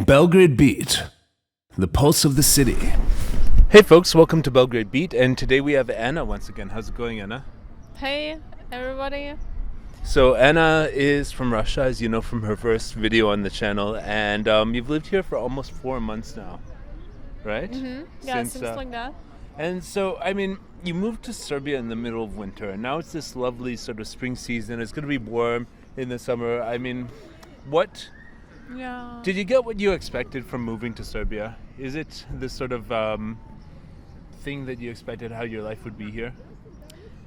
Belgrade Beat, the pulse of the city. Hey folks, welcome to Belgrade Beat, and today we have Anna once again. How's it going, Anna? Hey everybody. So Anna is from Russia, as you know from her first video on the channel, and you've lived here for almost 4 months now, right? Yeah, seems like that. And so, I mean, you moved to Serbia in the middle of winter, and now it's this lovely sort of spring season. It's going to be warm in the summer. I mean, what... Yeah. Did you get what you expected from moving to Serbia? Is it this sort of thing that you expected how your life would be here?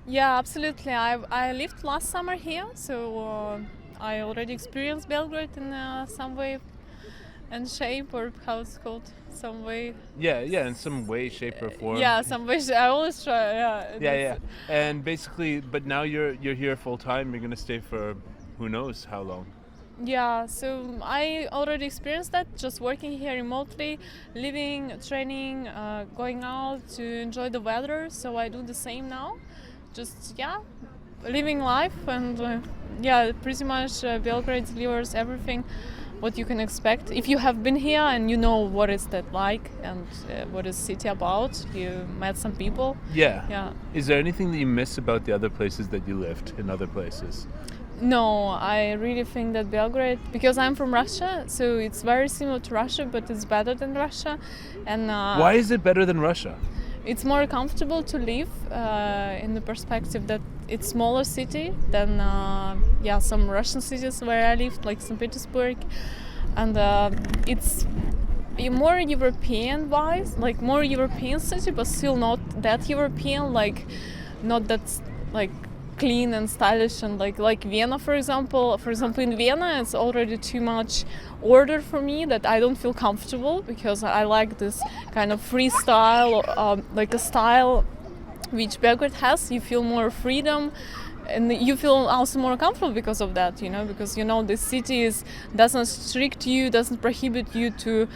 Yeah, absolutely. I lived last summer here, so I already experienced Belgrade in some way and shape, or how it's called, some way. Yeah, in some way, shape, or form. Yeah, some way. I always try. Yeah. Yeah. And basically, but now you're here full time. You're gonna stay for who knows how long. Yeah, so I already experienced that, just working here remotely, living, training, going out to enjoy the weather. So I do the same now, just living life, and pretty much Belgrade delivers everything what you can expect. If you have been here and you know what is that like and what is city about, you met some people. Yeah. Is there anything that you miss about the other places that you lived in other places? No, I really think that Belgrade, because I'm from Russia, so it's very similar to Russia, but it's better than Russia. And why is it better than Russia? It's more comfortable to live in the perspective that it's smaller city than some Russian cities where I lived, like St. Petersburg, and it's more European-wise, like more European city, but still not that European, like not that like clean and stylish and like Vienna, for example. For example, in Vienna, it's already too much order for me that I don't feel comfortable, because I like this kind of free style, like a style which Belgrade has. You feel more freedom, and you feel also more comfortable because of that, because the city doesn't restrict you, doesn't prohibit you to,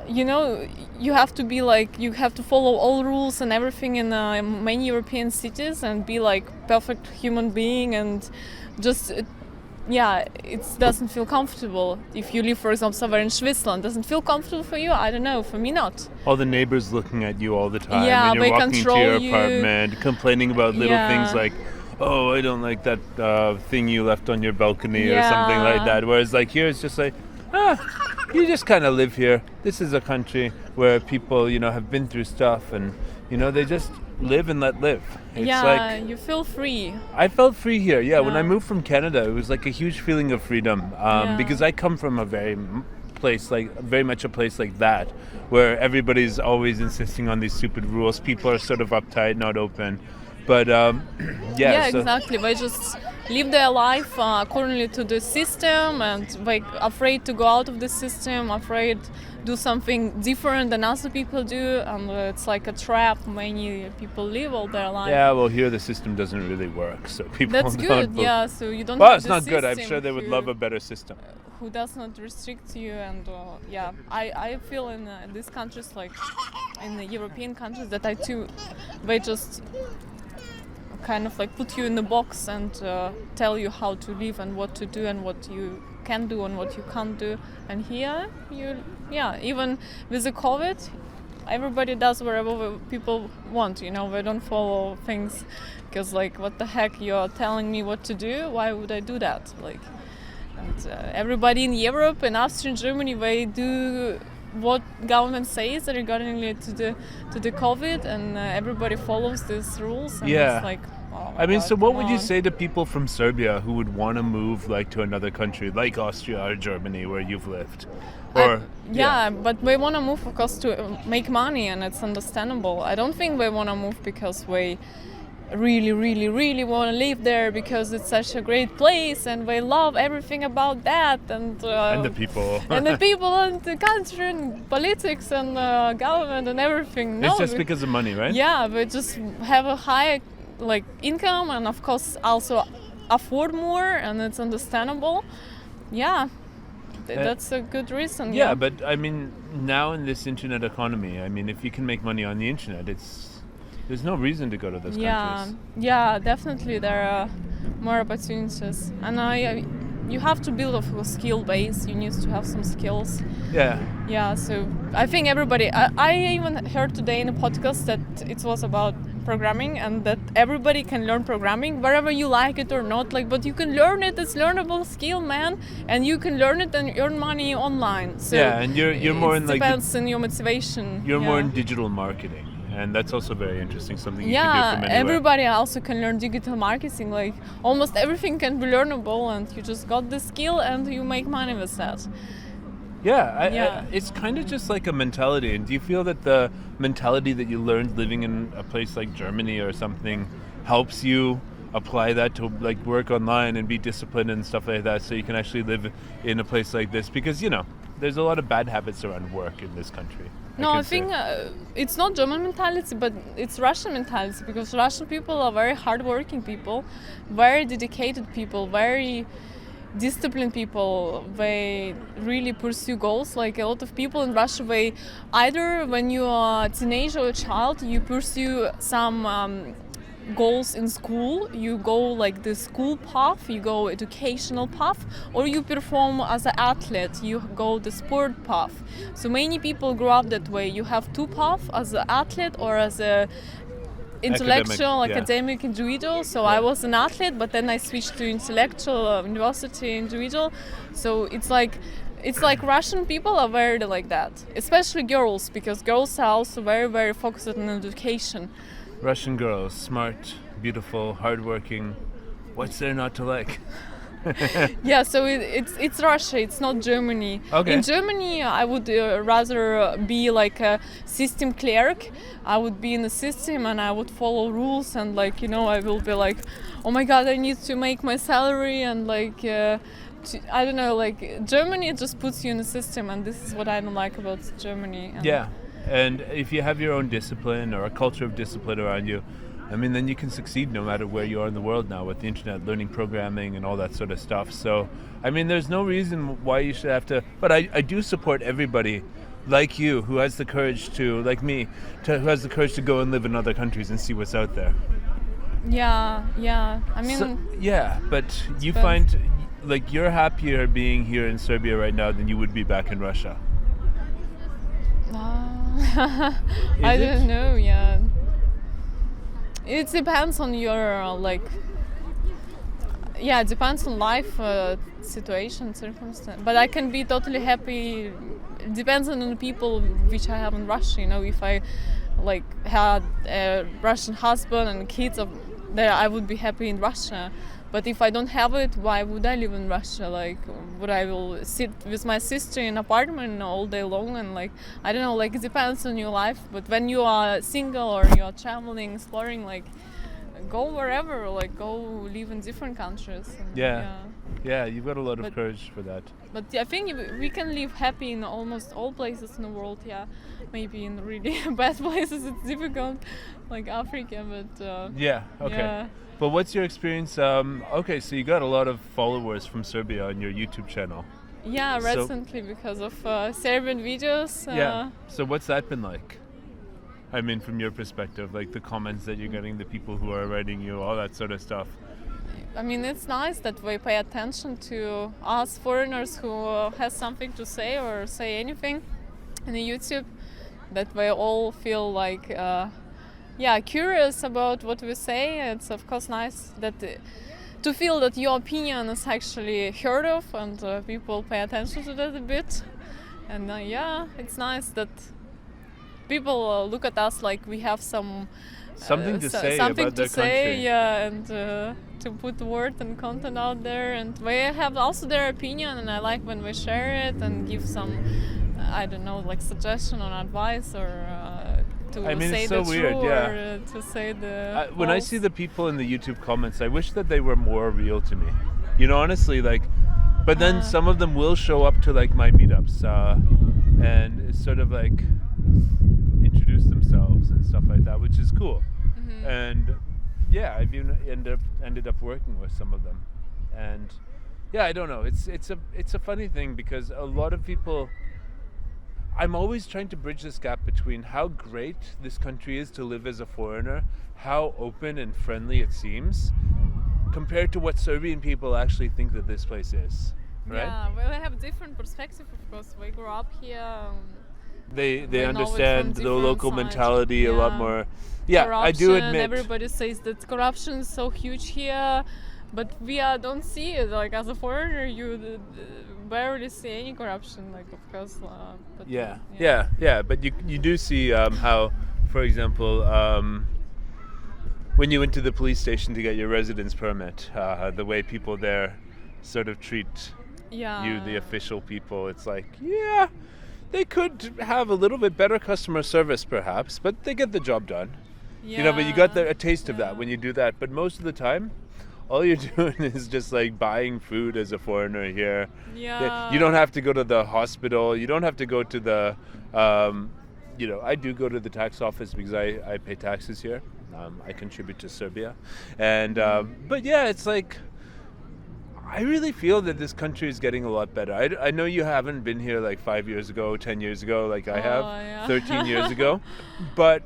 you have to be like, you have to follow all rules and everything in many European cities and be like perfect human being, and just it doesn't feel comfortable. If you live, for example, somewhere in Switzerland, doesn't feel comfortable for you? I don't know, for me not. All the neighbors looking at you all the time, yeah, when you're they walking control to your you. apartment, complaining about little things like, oh, I don't like that thing you left on your balcony or something like that. Whereas like here, it's just like, you just kind of live here. This is a country where people, have been through stuff, and, they just live and let live. It's like, you feel free. I felt free here. Yeah, when I moved from Canada, it was like a huge feeling of freedom, because I come from a very much a place like that, where everybody's always insisting on these stupid rules. People are sort of uptight, not open. But exactly. They just live their life accordingly to the system, and like afraid to go out of the system, afraid do something different than other people do, and it's like a trap many people live all their life. Yeah, well, here the system doesn't really work, so people. That's good. So you don't. Well, it's not good. I'm sure they would love a better system. Who does not restrict you, and I feel in these countries, like in the European countries, that they just kind of like put you in the box and tell you how to live and what to do and what you can do and what you can't do. And here, even with the COVID, everybody does whatever people want, they don't follow things, because like, what the heck, you're telling me what to do, why would I do that? And everybody in Europe and Austria and Germany, they do what government says regarding to the COVID, and everybody follows these rules. And it's like, oh my God, so what would you say to people from Serbia who would want to move like to another country like Austria or Germany where you've lived? Or but they want to move, of course, to make money, and it's understandable. I don't think they want to move because they really, really, really want to live there because it's such a great place and they love everything about that, and the people and the country and politics and government and everything. No, it's just because of money, right? Yeah, they just have a high income, and of course also afford more, and it's understandable. That's a good reason. Yeah, but I mean, now in this internet economy, if you can make money on the internet, there's no reason to go to those countries. Yeah, definitely there are more opportunities. And you have to build a skill base. You need to have some skills. Yeah. So I think everybody. I even heard today in a podcast that it was about programming and that everybody can learn programming wherever you like it or not. Like, but you can learn it. It's learnable skill, man, and you can learn it and earn money online. So yeah, and you're more in like depends on your motivation. You're more in digital marketing. And that's also very interesting, something you can do from anywhere. Everybody also can learn digital marketing. Like almost everything can be learnable, and you just got the skill and you make money with that. Yeah, it's kind of just like a mentality. And do you feel that the mentality that you learned living in a place like Germany or something helps you apply that to like work online and be disciplined and stuff like that, so you can actually live in a place like this? Because there's a lot of bad habits around work in this country. No, I think it's not German mentality, but it's Russian mentality, because Russian people are very hardworking people, very dedicated people, very disciplined people. They really pursue goals. Like a lot of people in Russia, they either when you are a teenager or a child, you pursue some goals in school, you go like the school path, you go educational path, or you perform as an athlete, you go the sport path. So many people grow up that way. You have two paths, as an athlete or as a intellectual, academic individual. So I was an athlete, but then I switched to intellectual university individual. So it's like Russian people are very like that, especially girls, because girls are also very, very focused on education. Russian girls, smart, beautiful, hardworking. What's there not to like? Yeah, so it's Russia. It's not Germany. Okay. In Germany, I would rather be like a system clerk. I would be in the system and I would follow rules, and I will be like, oh my God, I need to make my salary, and I don't know. Like Germany just puts you in the system, and this is what I don't like about Germany. And if you have your own discipline or a culture of discipline around you, then you can succeed no matter where you are in the world now with the internet, learning programming and all that sort of stuff. So, there's no reason why you should have to, but I do support everybody like you who has the courage to, like me, who has the courage to go and live in other countries and see what's out there. Yeah. But you find, like, you're happier being here in Serbia right now than you would be back in Russia. I don't know. Yeah, it depends on your it depends on life situation, circumstance. But I can be totally happy. It depends on the people which I have in Russia. If I had a Russian husband and kids there, I would be happy in Russia. But if I don't have it, why would I live in Russia? Would I will sit with my sister in an apartment all day long? And I don't know, it depends on your life. But when you are single or you are traveling, exploring, go wherever, go live in different countries. And, yeah, you've got a lot of courage for that. But I think we can live happy in almost all places in the world. Yeah, maybe in really bad places it's difficult, like Africa. But okay. Yeah. But what's your experience? Okay, so you got a lot of followers from Serbia on your YouTube channel. Yeah, recently because of Serbian videos. So what's that been like? From your perspective, the comments that you're getting, the people who are writing you, all that sort of stuff. It's nice that we pay attention to us foreigners who has something to say or say anything in the YouTube, that we all feel curious about what we say. It's of course nice that to feel that your opinion is actually heard of, and people pay attention to that a bit. And it's nice that people look at us like we have something to say about their country. And to put word and content out there, and they have also their opinion, and I like when we share it and give some suggestion or advice, or to say the truth, or to say the when I see the people in the YouTube comments, I wish that they were more real to me, honestly, but then some of them will show up to my meetups and sort of introduce themselves and stuff like that, which is cool. Mm-hmm. And I've even ended up working with some of them, and I don't know, it's a funny thing, because a lot of people, I'm always trying to bridge this gap between how great this country is to live as a foreigner, how open and friendly it seems, compared to what Serbian people actually think that this place is, right? Yeah, well, they have different perspective, of course. We grew up here. They know it understand from the different local sides. mentality a lot Yeah. more. Yeah, I do Corruption, admit. everybody says that corruption is so huge here, but we don't see it. Like as a foreigner, you barely see any corruption. Like of course. But, Yeah. But you do see how, for example, when you went to the police station to get your residence permit, the way people there sort of treat you, the official people, it's like, yeah, they could have a little bit better customer service perhaps, but they get the job done. You know, but you got a taste of that when you do that. But most of the time, all you're doing is just like buying food as a foreigner here. Yeah. You don't have to go to the hospital. You don't have to go to the, I do go to the tax office because I pay taxes here. I contribute to Serbia. And, but yeah, it's like, I really feel that this country is getting a lot better. I know you haven't been here like 5 years ago, 10 years ago, like I have, 13 years ago, but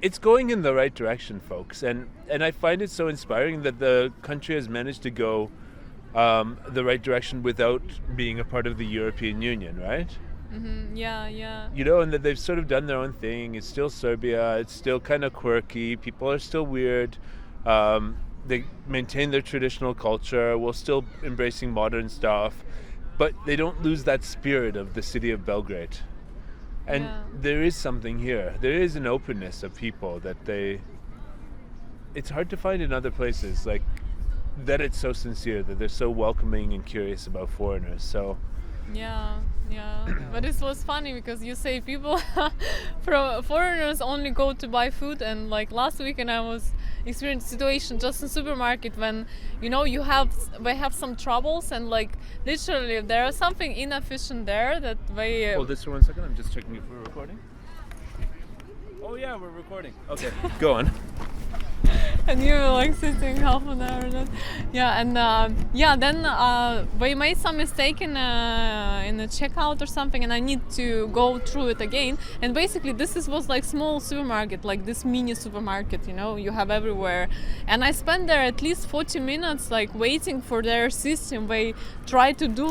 it's going in the right direction, folks. And I find it so inspiring that the country has managed to go the right direction without being a part of the European Union, right? Mm-hmm. Yeah. You know, and that they've sort of done their own thing. It's still Serbia. It's still kind of quirky. People are still weird. They maintain their traditional culture while still embracing modern stuff. But they don't lose that spirit of the city of Belgrade. And there is something here. There is an openness of people that it's hard to find in other places. Like, that it's so sincere, that they're so welcoming and curious about foreigners. So Yeah. But it was funny because you say people from foreigners only go to buy food, and like last weekend I was experiencing a situation just in supermarket when they have some troubles, and like literally there is something inefficient there that they hold this for 1 second. I'm just checking if we're recording. Oh yeah, we're recording. Okay, go on. and you were like sitting half an hour and then we made some mistake in the checkout or something, and I need to go through it again. And basically this was like small supermarket, like this mini supermarket, you have everywhere, and I spent there at least 40 minutes like waiting for their system. They try to do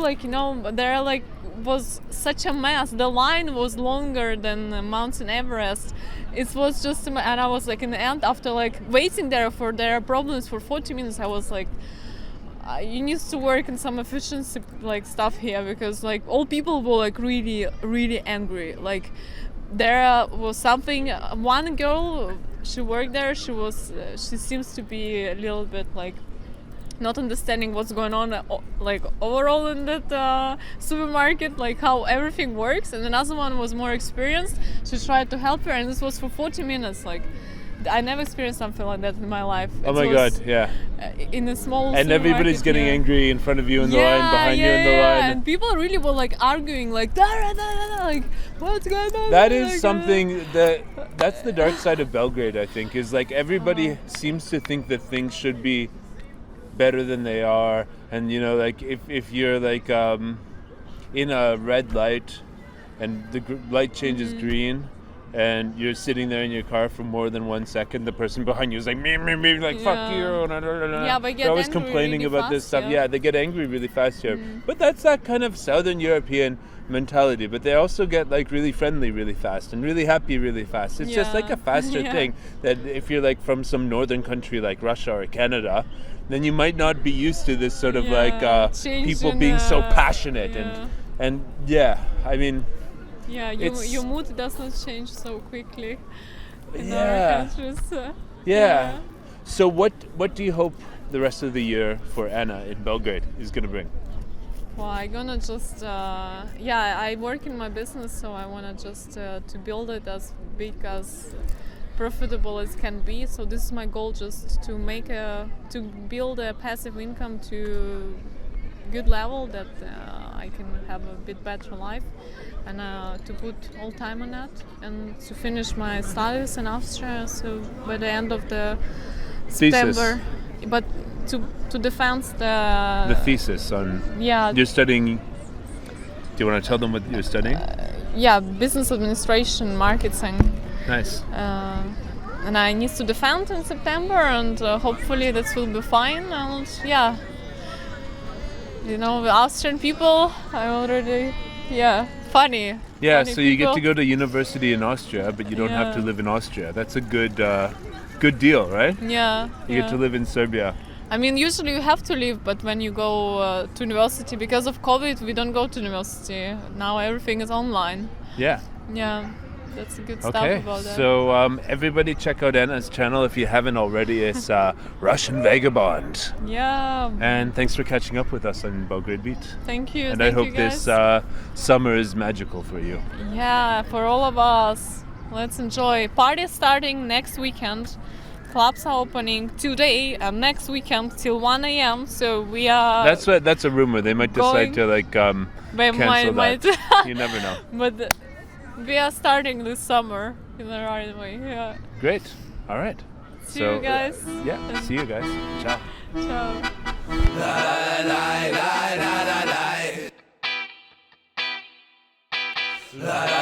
there like was such a mess. The line was longer than Mountain Everest. It was just, and I was like in the end, after like waiting there for their problems for 40 minutes, I was like, you need to work in some efficiency like stuff here, because like all people were like really, really angry. Like there was something, one girl, she worked there, she seems to be a little bit like not understanding what's going on like overall in that supermarket, like how everything works. And another one was more experienced. She tried to help her, and this was for 40 minutes. Like I never experienced something like that in my life. Oh my god, yeah. In a small and everybody's getting angry in front of you in the line, behind you in the line. And people really were like arguing, like like what's going on? That is something that's the dark side of Belgrade, I think, is like everybody seems to think that things should be better than they are. And like if you're like in a red light and the light changes green and you're sitting there in your car for more than 1 second, the person behind you is like me, like fuck you. They're always complaining really about fast, this stuff. Yeah, they get angry really fast here. But that's that kind of Southern European mentality. But they also get like really friendly really fast and really happy really fast. It's just like a faster thing, that if you're like from some northern country like Russia or Canada, then you might not be used to this sort of like people being so passionate and I mean, your mood does not change so quickly in our countries. So what do you hope the rest of the year for Anna in Belgrade is gonna bring? Well, I'm gonna just I work in my business, so I wanna just to build it as big as profitable as can be. So this is my goal, just to build a passive income to good level that I can have a bit better life, and to put all time on that, and to finish my studies in Austria. So by the end of the September, but to defend the thesis on you're studying. Do you want to tell them what you're studying? Business administration, marketing. Nice. and I need to defend in September, and hopefully that will be fine. And yeah, the Austrian people are already funny. Yeah, funny so you get people. to go to university in Austria, but you don't have to Yeah. live in Austria. That's a good deal, right? Yeah. You get to live in Serbia. I mean, usually you have to leave, but when you go to university, because of COVID, we don't go to university. Now everything is online. Yeah. Yeah, that's a good stuff Okay. about that. So everybody check out Anna's channel if you haven't already. It's Russian Vagabond. Yeah, And thanks for catching up with us on Belgrade Beat. thank you. And thank I hope you guys. this summer is magical for you. Yeah, for all of us. Let's enjoy. Party starting next weekend. Clubs are opening today and next weekend till 1 a.m. So we are. That's a rumor. They might decide Going- to They cancel might- that. You never know. But we are starting this summer in the right way. Yeah. Great. All right. See you guys. Yeah. See you guys. Ciao. Ciao. La